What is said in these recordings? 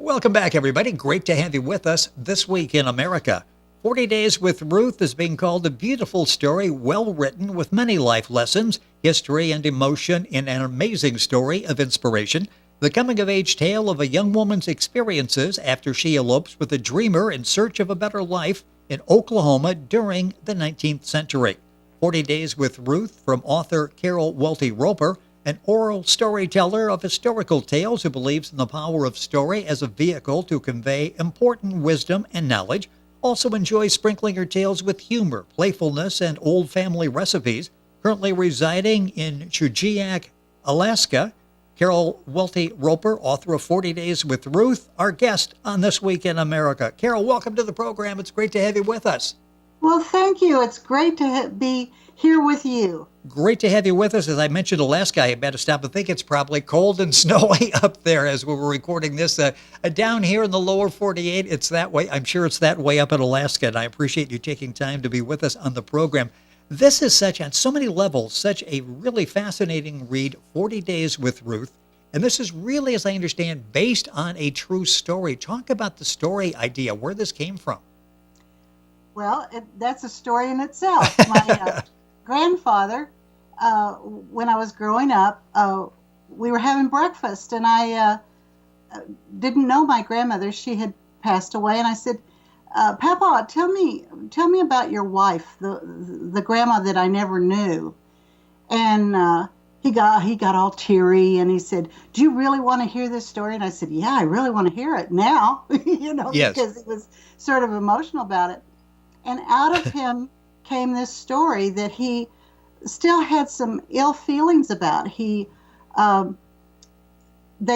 Welcome back, everybody. Great to have you with us this week in America. 40 Days with Ruth is being called a beautiful story, well written, with many life lessons, history, and emotion in an amazing story of inspiration. The coming-of-age tale of a young woman's experiences after she elopes with a dreamer in search of a better life in Oklahoma during the 19th century. 40 Days with Ruth from author Riley Welty Roper, an oral storyteller of historical tales who believes in the power of story as a vehicle to convey important wisdom and knowledge, also enjoys sprinkling her tales with humor, playfulness, and old family recipes. Currently residing in Chugiak, Alaska, Riley Welty Roper, author of 40 Days with Ruth, our guest on This Week in America. Carol, welcome to the program. It's great to have you with us. Well, thank you. It's great to be here with you. Great to have you with us. As I mentioned, Alaska, I better stop and think it's probably cold and snowy up there as we were recording this. Down here in the lower 48, it's that way. I'm sure it's that way up in Alaska, and I appreciate you taking time to be with us on the program. This is on so many levels, such a really fascinating read, 40 Days with Ruth. And this is really, as I understand, based on a true story. Talk about the story idea, where this came from. Well, that's a story in itself. My grandfather, when I was growing up, we were having breakfast, and I didn't know my grandmother. She had passed away, and I said, Papa, tell me about your wife, the grandma that I never knew. And he got all teary, and he said, "Do you really want to hear this story?" And I said, "Yeah, I really want to hear it now," Yes. Because he was sort of emotional about it. And out of him came this story that he still had some ill feelings about. They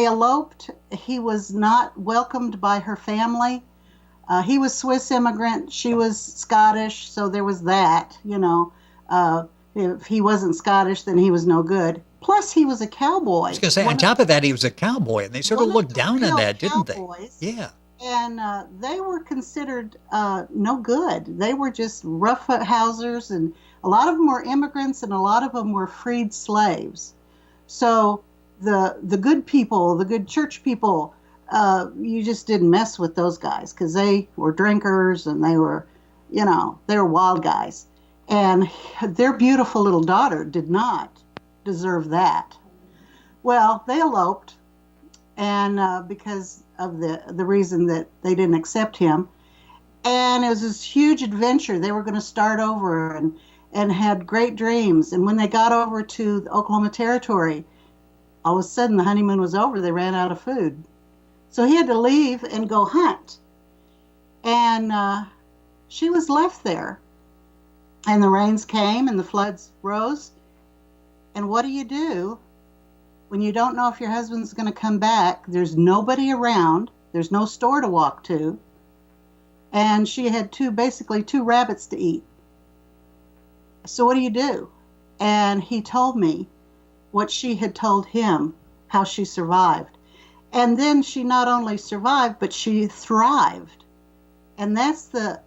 eloped. He was not welcomed by her family. He was Swiss immigrant. She was Scottish, so there was that. If he wasn't Scottish, then he was no good. Plus, he was a cowboy. I was going to say, on top of that, he was a cowboy, and they sort of looked down on that, didn't they? Yeah. And they were considered no good. They were just roughhousers, and a lot of them were immigrants, and a lot of them were freed slaves. So the good people, the good church people, you just didn't mess with those guys because they were drinkers, and they were wild guys. And their beautiful little daughter did not deserve that. Well, they eloped, and because of the reason that they didn't accept him. And it was this huge adventure. They were going to start over and had great dreams. And when they got over to the Oklahoma Territory, all of a sudden the honeymoon was over. They ran out of food. So he had to leave and go hunt. And she was left there. And the rains came and the floods rose. And what do you do when you don't know if your husband's going to come back? There's nobody around. There's no store to walk to. And she had basically two rabbits to eat. So what do you do? And he told me what she had told him, how she survived. And then she not only survived, but she thrived. And that's the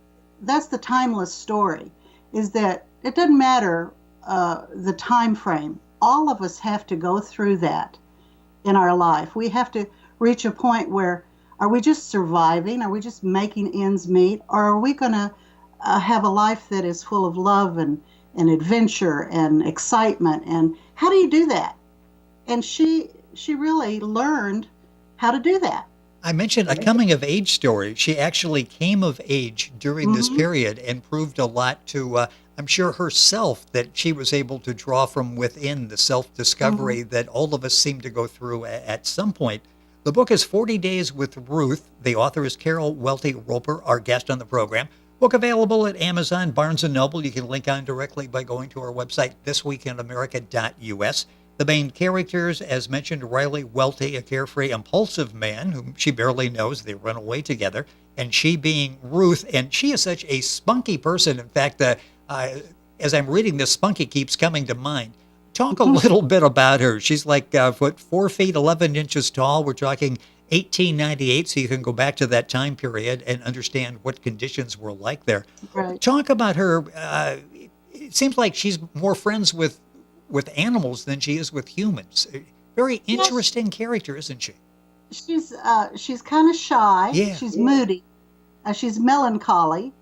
timeless story, is that it doesn't matter the time frame. All of us have to go through that in our life. We have to reach a point where, are we just surviving? Are we just making ends meet? Or are we going to have a life that is full of love and adventure and excitement? And how do you do that? And she really learned how to do that. I mentioned a coming-of-age story. She actually came of age during this period and proved a lot to, I'm sure, herself, that she was able to draw from within the self-discovery that all of us seem to go through at some point. The book is 40 Days with Ruth. The author is Riley Welty Roper, our guest on the program. Book available at Amazon, Barnes & Noble. You can link on directly by going to our website, thisweekinamerica.us. The main characters, as mentioned, Riley Welty, a carefree, impulsive man whom she barely knows. They run away together. And she being Ruth, and she is such a spunky person. In fact, as I'm reading this, spunky keeps coming to mind. Talk a little bit about her. She's like 4 feet, 11 inches tall. We're talking 1898, so you can go back to that time period and understand what conditions were like there. Right. Talk about her. It seems like she's more friends with animals than she is with humans. Very interesting character, isn't she? she's kind of shy. Yeah. She's moody. She's melancholy.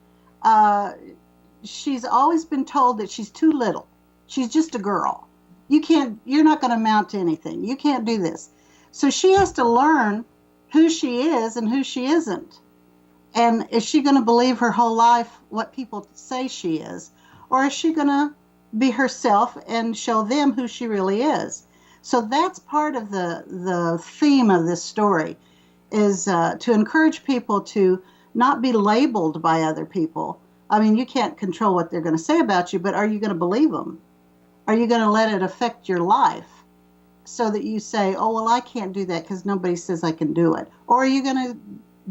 Uh, she's always been told that she's too little. She's just a girl. You're not going to amount to anything. You can't do this. So she has to learn who she is and who she isn't. And is she going to believe her whole life what people say she is? Or is she going to be herself and show them who she really is? So that's part of the theme of this story is to encourage people to not be labeled by other people. I mean, you can't control what they're going to say about you, but are you going to believe them? Are you going to let it affect your life so that you say, oh, well, I can't do that because nobody says I can do it? Or are you going to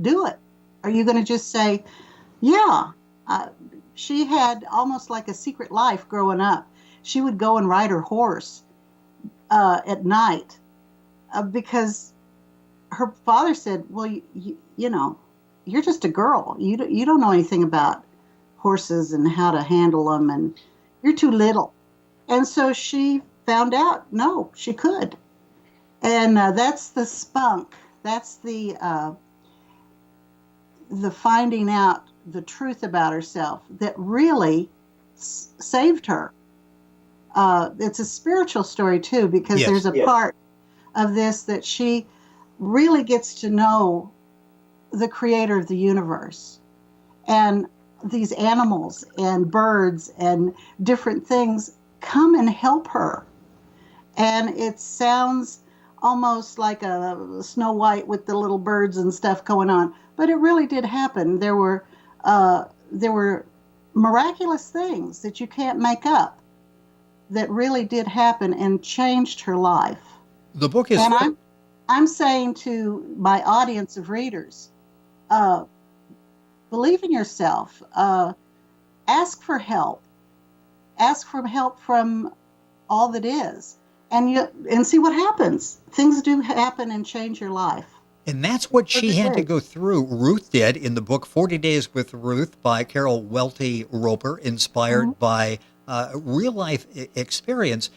do it? Are you going to just say, yeah, she had almost like a secret life growing up. She would go and ride her horse at night because her father said, well, you know, you're just a girl. You don't know anything about horses and how to handle them, and you're too little. And so she found out, no, she could. And that's the spunk. That's the finding out the truth about herself that really saved her. It's a spiritual story too, because Yes. there's a part of this that she really gets to know the creator of the universe. And these animals and birds and different things come and help her. And it sounds almost like a Snow White with the little birds and stuff going on, but it really did happen. There were miraculous things that you can't make up that really did happen and changed her life. The book is. And I'm saying to my audience of readers, believe in yourself. Ask for help. Ask for help from all that is, and see what happens. Things do happen and change your life. And that's what she had to go through. Ruth did in the book 40 Days with Ruth by Riley Welty Roper, inspired by real life experience.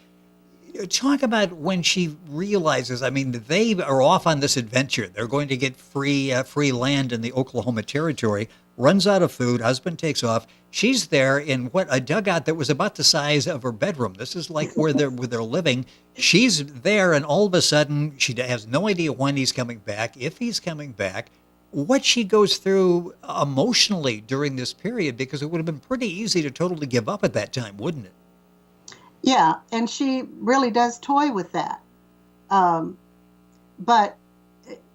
Talk about when she realizes, I mean, they are off on this adventure. They're going to get free land in the Oklahoma Territory, runs out of food, husband takes off. She's there in a dugout that was about the size of her bedroom. This is like where they're living. She's there, and all of a sudden, she has no idea when he's coming back, if he's coming back, what she goes through emotionally during this period, because it would have been pretty easy to totally give up at that time, wouldn't it? Yeah, and she really does toy with that. But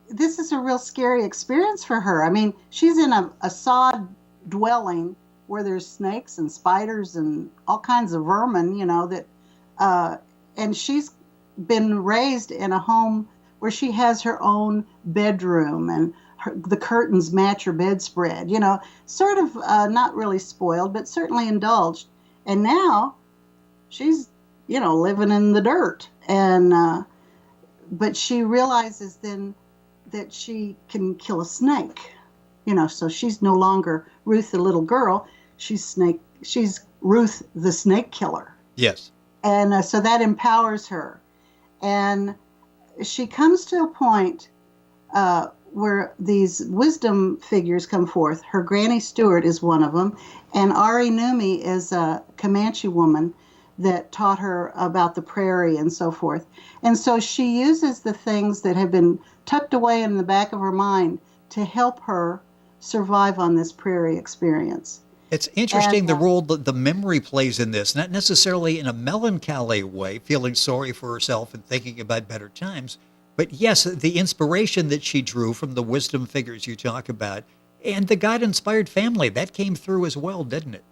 this is a real scary experience for her. I mean, she's in a sod dwelling where there's snakes and spiders and all kinds of vermin, and she's been raised in a home where she has her own bedroom and the curtains match her bedspread, sort of not really spoiled, but certainly indulged. And now she's, living in the dirt. And, but she realizes then that she can kill a snake, so she's no longer Ruth, the little girl. She's Ruth, the snake killer. Yes. And so that empowers her. And she comes to a point where these wisdom figures come forth. Her Granny Stewart is one of them. And Ari Numi is a Comanche woman that taught her about the prairie and so forth. And so she uses the things that have been tucked away in the back of her mind to help her survive on this prairie experience. It's interesting the role that the memory plays in this, not necessarily in a melancholy way, feeling sorry for herself and thinking about better times, but yes, the inspiration that she drew from the wisdom figures you talk about and the God-inspired family, that came through as well, didn't it?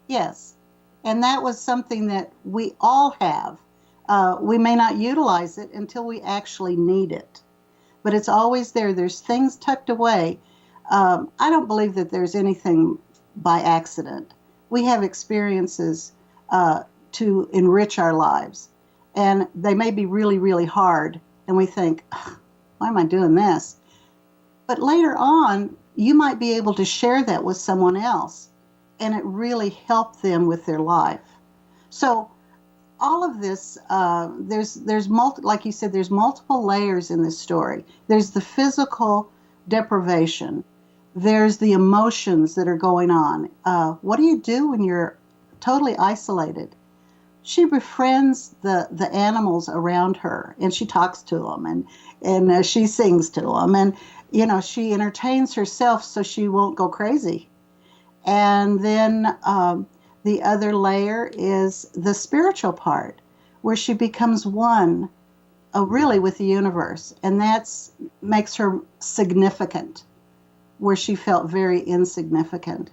Yes, and that was something that we all have. We may not utilize it until we actually need it, but it's always there. There's things tucked away. I don't believe that there's anything by accident. We have experiences to enrich our lives, and they may be really, really hard, and we think, why am I doing this? But later on, you might be able to share that with someone else, and it really helped them with their life. So all of this, like you said, there's multiple layers in this story. There's the physical deprivation. There's the emotions that are going on. What do you do when you're totally isolated? She befriends the animals around her, and she talks to them, and she sings to them, and she entertains herself so she won't go crazy. And then the other layer is the spiritual part, where she becomes one, really, with the universe, and that's makes her significant, where she felt very insignificant.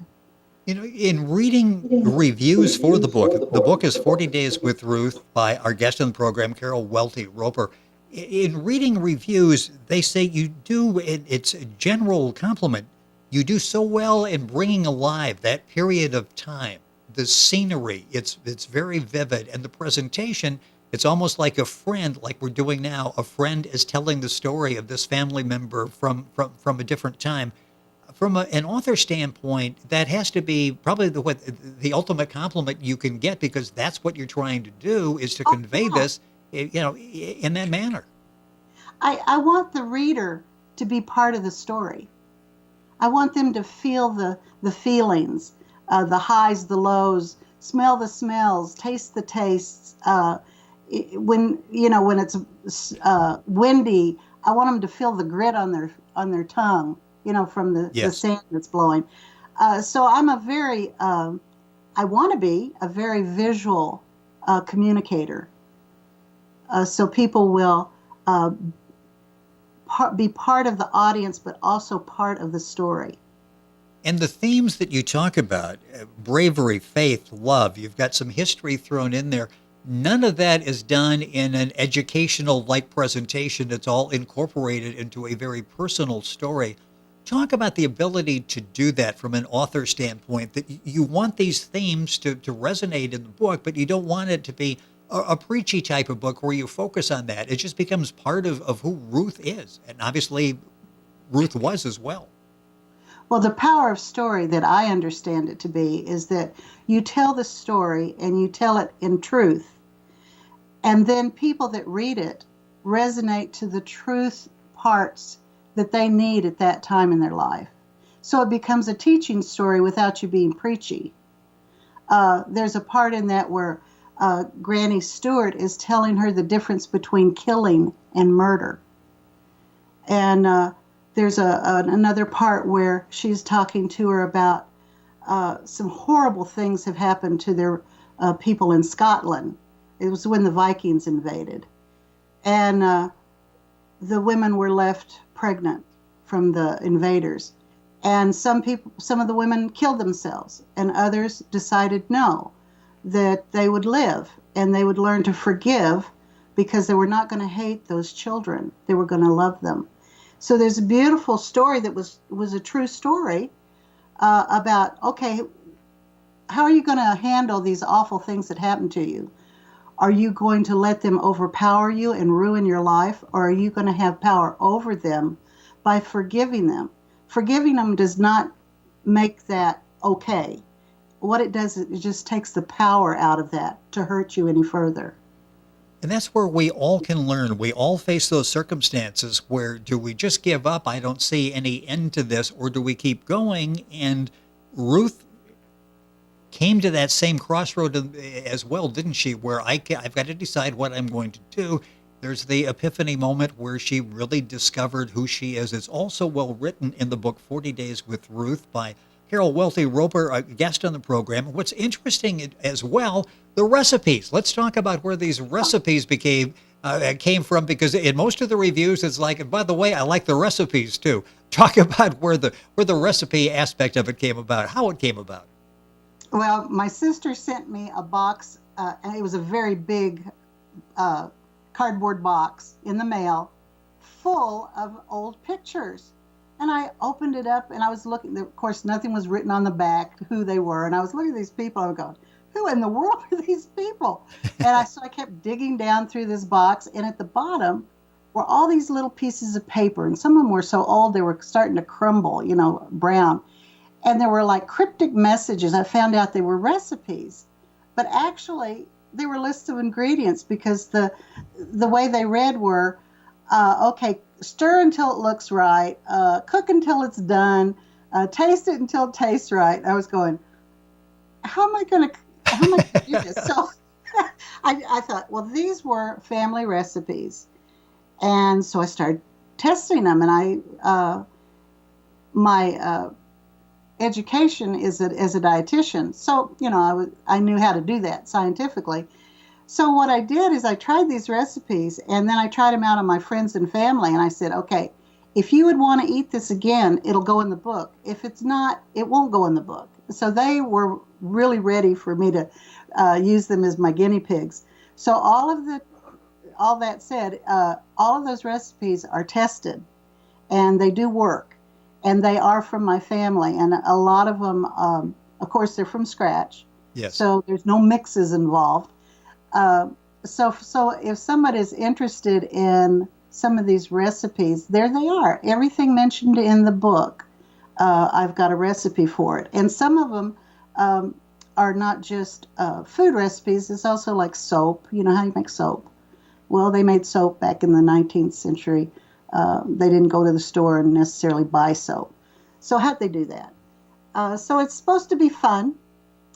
In reading reviews for the book is 40 Days with Ruth by our guest on the program, Carol Welty Roper. In reading reviews, they say you do, it's a general compliment, you do so well in bringing alive that period of time. The scenery, it's very vivid, and the presentation, it's almost like a friend, like we're doing now. A friend is telling the story of this family member from a different time. From an author standpoint, that has to be probably the ultimate compliment you can get, because that's what you're trying to do, is to Oh, convey yeah. this, in that manner. I want the reader to be part of the story. I want them to feel the feelings, the highs, the lows, smell the smells, taste the tastes. When it's windy, I want them to feel the grit on their tongue, from the Yes. sand that's blowing. So I want to be a very visual communicator. So people will be part of the audience, but also part of the story. And the themes that you talk about, bravery, faith, love, you've got some history thrown in there. None of that is done in an educational like presentation. It's all incorporated into a very personal story. Talk about the ability to do that from an author standpoint, that you want these themes to resonate in the book, but you don't want it to be a preachy type of book where you focus on that. It just becomes part of who Ruth is. And obviously, Ruth was as well. Well, the power of story that I understand it to be is that you tell the story and you tell it in truth. And then people that read it resonate to the truth parts that they need at that time in their life. So it becomes a teaching story without you being preachy. There's a part in that where Granny Stewart is telling her the difference between killing and murder. And there's another part where she's talking to her about some horrible things have happened to their people in Scotland. It was when the Vikings invaded. And the women were left pregnant from the invaders. And some of the women killed themselves, and others decided no, that they would live and they would learn to forgive, because they were not going to hate those children. They were going to love them. So there's a beautiful story that was a true story about, okay, how are you going to handle these awful things that happen to you? Are you going to let them overpower you and ruin your life, or are you going to have power over them by forgiving them? Forgiving them does not make that okay. What it does is it just takes the power out of that to hurt you any further. And that's where we all can learn. We all face those circumstances where, do we just give up? I don't see any end to this. Or do we keep going? And Ruth came to that same crossroad as well, didn't she? Where I've got to decide what I'm going to do. There's the epiphany moment where she really discovered who she is. It's also well written in the book 40 Days with Ruth by Carol Welty Roper, a guest on the program. What's interesting as well, the recipes. Let's talk about where these recipes came from, because in most of the reviews, it's like, and by the way, I like the recipes too. Talk about where the recipe aspect of it came about, how it came about. Well, my sister sent me a box, and it was a very big cardboard box in the mail, full of old pictures. And I opened it up, and I was looking. Of course, nothing was written on the back who they were. And I was looking at these people. I was going, "Who in the world are these people?" So I kept digging down through this box, and at the bottom were all these little pieces of paper, and some of them were so old they were starting to crumble, brown. And there were like cryptic messages. I found out they were recipes, but actually were lists of ingredients because the way they read were, okay, stir until it looks right, cook until it's done, taste it until it tastes right. I was going, how am I going to do this? So I thought, well, these were family recipes, and so I started testing them, and my education is as a dietitian, so I knew how to do that scientifically. So what I did is I tried these recipes, and then I tried them out on my friends and family, and I said, okay, if you would want to eat this again, it'll go in the book. If it's not, it won't go in the book. So they were really ready for me to use them as my guinea pigs. So all that said, all of those recipes are tested, and they do work, and they are from my family, and a lot of them, of course, they're from scratch. Yes. So there's no mixes involved. So if somebody is interested in some of these recipes, there they are. Everything mentioned in the book, I've got a recipe for it. And some of them are not just food recipes. It's also like soap. You know how you make soap? Well, they made soap back in the 19th century. They didn't go to the store and necessarily buy soap. So how'd they do that? So it's supposed to be fun.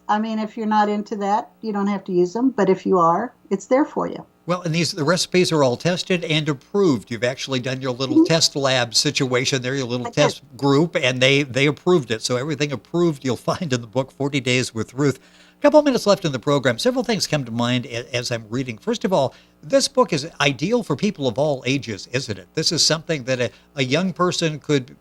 I mean, if you're not into that, you don't have to use them. But if you are, it's there for you. Well, and the recipes are all tested and approved. You've actually done your little test lab situation there, your little test group, and they approved it. So everything approved you'll find in the book, 40 Days with Ruth. A couple of minutes left in the program. Several things come to mind as I'm reading. First of all, this book is ideal for people of all ages, isn't it? This is something that a young person could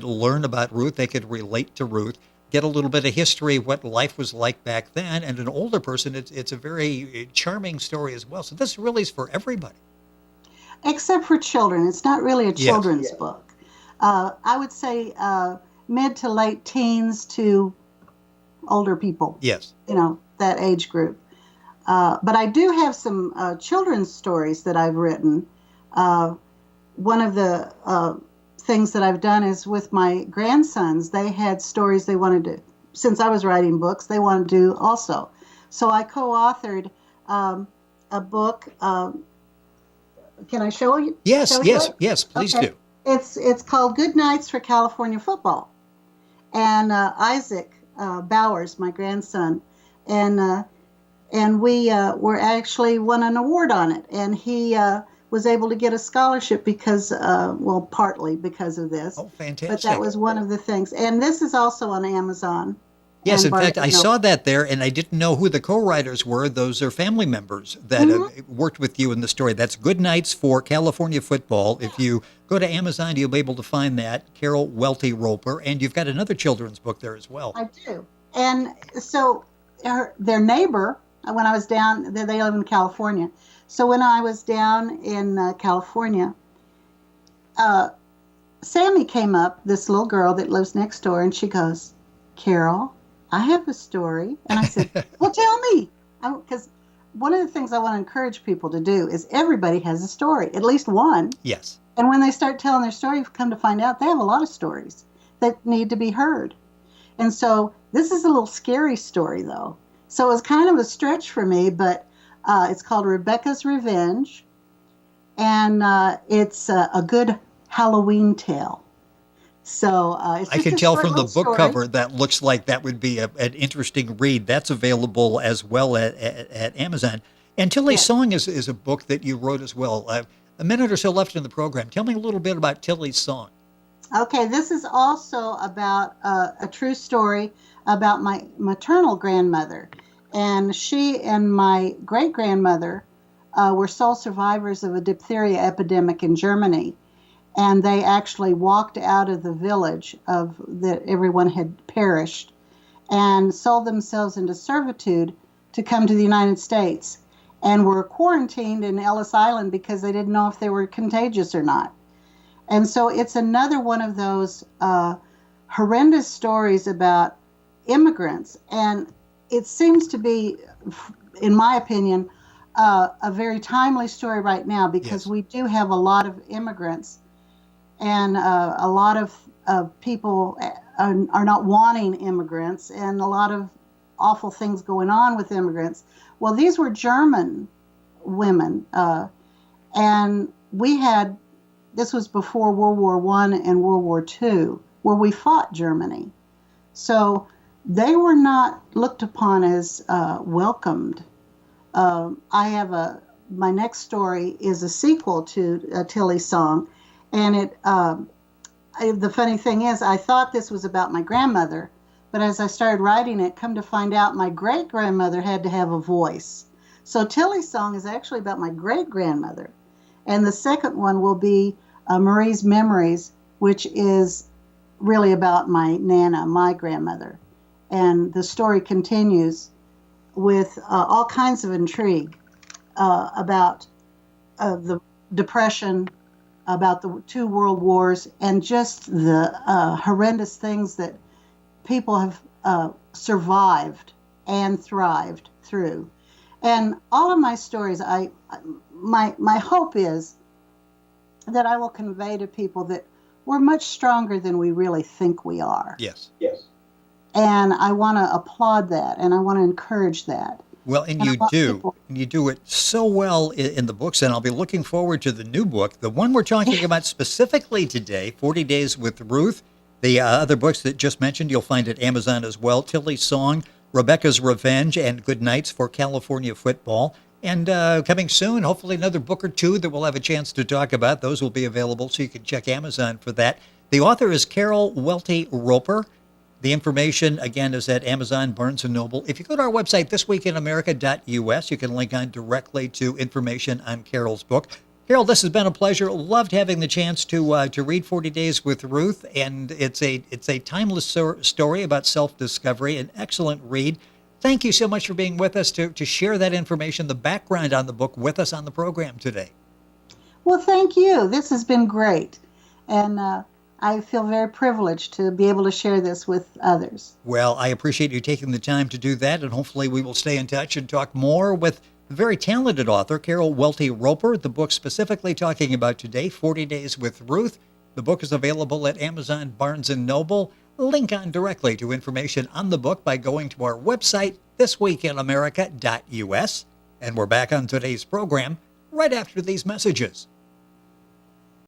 learn about Ruth. They could relate to Ruth, get a little bit of history of what life was like back then. And an older person, it's a very charming story as well. So this really is for everybody. Except for children. It's not really a children's book. I would say mid to late teens to older people. Yes. That age group. But I do have some children's stories that I've written. One of the things that I've done is with my grandsons. They had stories they wanted to, since I was writing books, they wanted to do also. So I co-authored a book. Can I show you? Yes, please do. It's called Good Nights for California Football. And Isaac Bowers, my grandson, and we were actually won an award on it. And he was able to get a scholarship because, partly because of this. Oh, fantastic. But that was one of the things. And this is also on Amazon. Yes, in fact, I saw that there, and I didn't know who the co-writers were. Those are family members that worked with you in the story. That's Good Nights for California Football. If you go to Amazon, you'll be able to find that, Carol Welty Roper, and you've got another children's book there as well. I do. And so their neighbor, when I was down, they live in California. So when I was down in California, Sammy came up, this little girl that lives next door, and she goes, Carol, I have a story. And I said, well, tell me. Because one of the things I want to encourage people to do is everybody has a story, at least one. Yes. And when they start telling their story, you've come to find out they have a lot of stories that need to be heard. And so this is a little scary story, though. So it was kind of a stretch for me, but it's called Rebecca's Revenge. And it's a good Halloween tale. So it's I can tell from the book cover that looks like that would be an interesting read. That's available as well at Amazon. And Tilly's Song is a book that you wrote as well. A minute or so left in the program. Tell me a little bit about Tilly's Song. Okay, this is also about a true story about my maternal grandmother. And she and my great-grandmother were sole survivors of a diphtheria epidemic in Germany. And they actually walked out of the village that everyone had perished and sold themselves into servitude to come to the United States and were quarantined in Ellis Island because they didn't know if they were contagious or not. And so it's another one of those horrendous stories about immigrants. And it seems to be, in my opinion, a very timely story right now because we do have a lot of immigrants. And a lot of people are not wanting immigrants, and a lot of awful things going on with immigrants. Well, these were German women, and this was before World War I and World War II, where we fought Germany. So they were not looked upon as welcomed. My next story is a sequel to Tilly's song, and the funny thing is, I thought this was about my grandmother, but as I started writing it, come to find out my great-grandmother had to have a voice. So Tilly's song is actually about my great-grandmother. And the second one will be Marie's Memories, which is really about my Nana, my grandmother. And the story continues with all kinds of intrigue about the Depression, about the 2 world wars, and just the horrendous things that people have survived and thrived through. And all of my stories, my hope is that I will convey to people that we're much stronger than we really think we are. Yes. And I want to applaud that, and I want to encourage that. Well, and you do. And you do it so well in the books, and I'll be looking forward to the new book. The one we're talking about specifically today, 40 Days with Ruth. The other books that just mentioned, you'll find at Amazon as well. Tilly's Song, Rebecca's Revenge, and Good Nights for California Football. And coming soon, hopefully another book or two that we'll have a chance to talk about. Those will be available, so you can check Amazon for that. The author is Riley Welty Roper. The information, again, is at Amazon, Barnes & Noble. If you go to our website, thisweekinamerica.us, you can link on directly to information on Carol's book. Carol, this has been a pleasure. Loved having the chance to read 40 Days with Ruth, and it's a timeless story about self-discovery, an excellent read. Thank you so much for being with us to share that information, the background on the book, with us on the program today. Well, thank you. This has been great. And I feel very privileged to be able to share this with others. Well, I appreciate you taking the time to do that, and hopefully we will stay in touch and talk more with the very talented author, Riley Welty Roper. The book specifically talking about today, 40 Days with Ruth. The book is available at Amazon, Barnes & Noble. Link on directly to information on the book by going to our website, thisweekinamerica.us. And we're back on today's program right after these messages.